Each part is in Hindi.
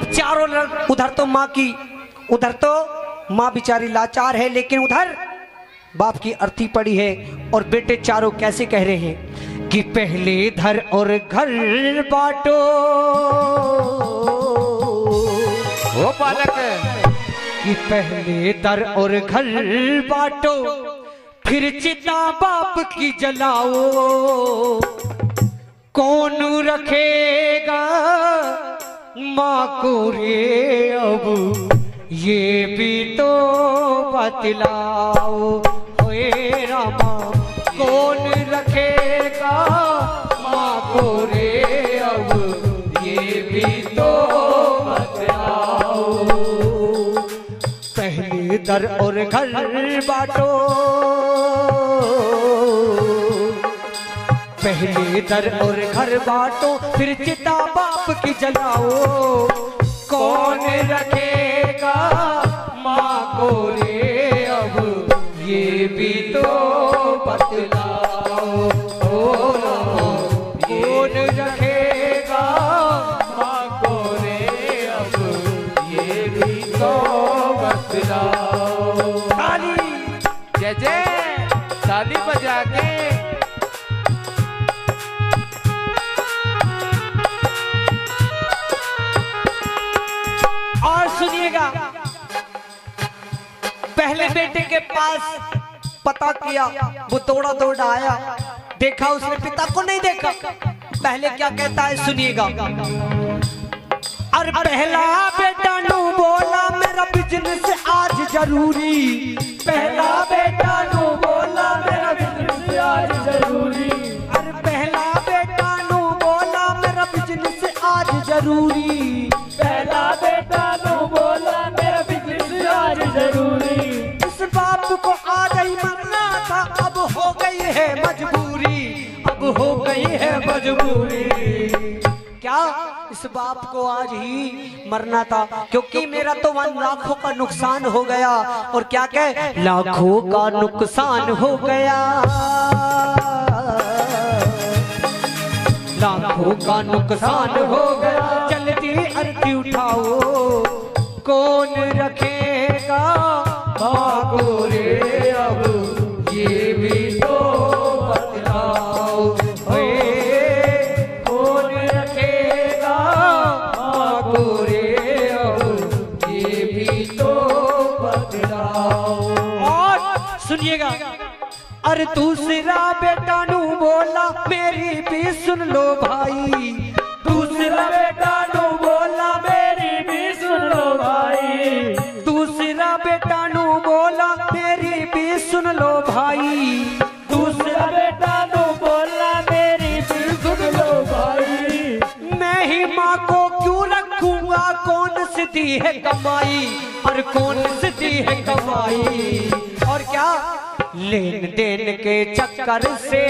अब चारों उधर तो माँ की, उधर तो माँ बेचारी लाचार है, लेकिन उधर बाप की अर्थी पड़ी है। और बेटे चारों कैसे कह रहे हैं कि पहले धर और घर बांटो, वो पालक कि पहले दर और घर बांटो, फिर चिता बाप की जलाओ। कौन रखेगा माँ को रे अब, ये भी तो बतलाओ। होए रामा कौन रखेगा माँ को रे अब, ये भी तो बतलाओ। पहले दर और घर बांटो, पहले दर और घर बांटो, फिर चिता बाप की जलाओ। कौन रखेगा माँ को रे अब, ये भी तो बतलाओ। कौन रखेगा माँ को रे अब, ये भी तो बतलाओ। ताली जय जय, ताली बजा के और सुनिएगा। पहले बेटे के पास पता किया, वो दौड़ा दौड़ा आया, देखा उसने पिता को नहीं देखा। पहले क्या कहता है सुनिएगा। अरे पहला बेटा नू बोला मेरा बिजनेस आज जरूरी, पहला बेटा नू बोला मेरा बिजनेस आज जरूरी। अरे पहला बेटा नू बोला मेरा बिजनेस आज जरूरी, पहला बेटा नू बोला मेरा बिजनेस आज जरूरी। इस बाप को आज ही मरना था, अब हो गई है मजबूरी, अब हो गई है मजबूरी। क्या इस बाप को आज ही मरना था, क्योंकि मेरा तो 1 लाखों का नुकसान हो गया। और क्या कहे, लाखों का नुकसान हो गया, लाखों का नुकसान हो गया। जल्दी अर्थी उठाओ, कौन रखेगा माँ को रे अब, ये भी तो बतलाओ। कौन रखेगा माँ को रे अब, ये भी तो बतलाओ। और सुनिएगा। अरे दूसरा बेटा नू बोला मेरी भी सुन लो भाई, दूसरा बेटा नू बोला मेरी भी सुन लो भाई, दूसरा बेटा नू बोला मेरी भी सुन लो भाई, दूसरा बेटा नू बोला मेरी भी सुन लो भाई। मैं ही माँ को क्यों रखूंगा, कौन सिद्धि है कमाई, और कौन सिद्धि है कमाई। और क्या लेन देन के चक्कर से,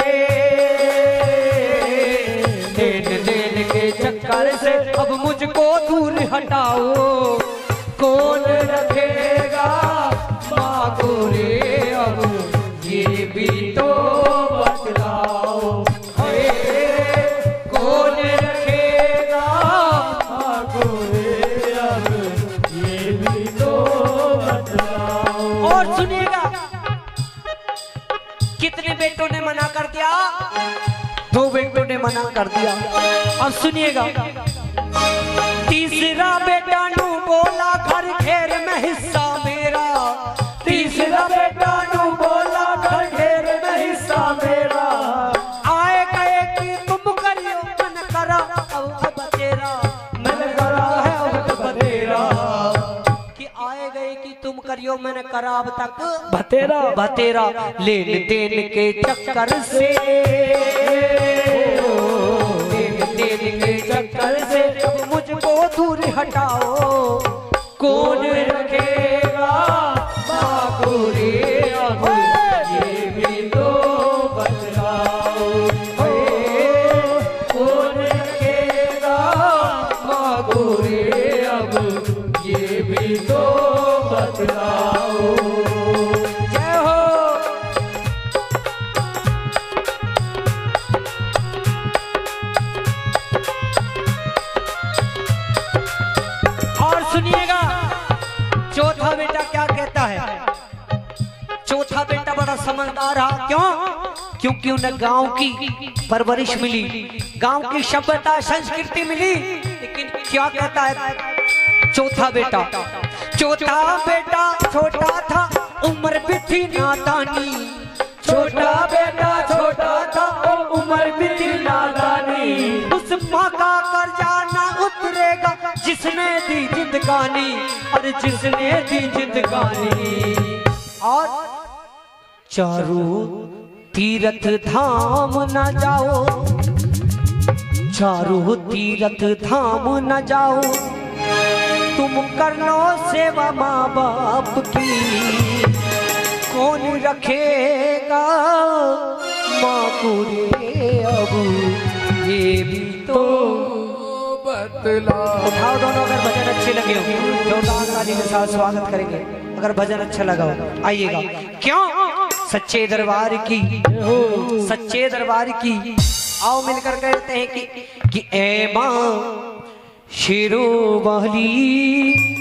लेन देन के चक्कर से अब मुझको दूर हटाओ। कौन रखेगा माँ को रे अब, ये भी तो बतलाओ। कौन रखेगा माँ को रे अब, ये भी तो बतलाओ। और सुनिएगा, कितने बेटों ने मना कर दिया, 2 बेटों ने मना कर दिया। अब सुनिएगा। तीसरा बेटा नू बोला घर घेर में हिस्सा मेरा, तीसरा बेटा नू बोला घर घेर में हिस्सा मेरा। आए गए कि तुम करियो मन करा अब तेरा, मन करा है अब तेरा। कि आए गए कि तुम करियो मैंने करा अब तक बतेरा, बतेरा। लेन देन के चक्कर से, लेन देन के चक्कर से अब मुझको दूर हटाओ। कौन रखेगा माँ को रे अब, ये भी तो बतलाओ। कौन रखेगा माँ को रे अब, ये भी तो बतलाओ। जय हो। सुनिएगा, चौथा बेटा क्या कहता है। चौथा बेटा बड़ा समझदार रहा। क्यों? क्योंकि उन्हें गांव की परवरिश मिली, गांव की सभ्यता संस्कृति मिली। लेकिन क्या कहता है चौथा बेटा? चौथा बेटा छोटा था, उम्र भी थी नादानी। छोटा बेटा छोटा था, उम्र भी थी नादानी। उस माँ का कर्जा ना उतरेगा जिसने दी जिंदगानी, और जिसने दी जिंदगानी। और चारों तीर्थ धाम न जाओ, चारों तीर्थ धाम न जाओ, तुम कर लो सेवा माँ बाप की। कौन रखेगा माँ को रे अब, ये भी तो बतला। उठाओ दोनों, अगर भजन अच्छे लगे हो जोरदार ताली के साथ स्वागत करेंगे। अगर भजन अच्छा लगा हो आइएगा। क्यों? सच्चे दरबार की, सच्चे दरबार की। आओ मिलकर कहते हैं कि ए माँ शेरो वाली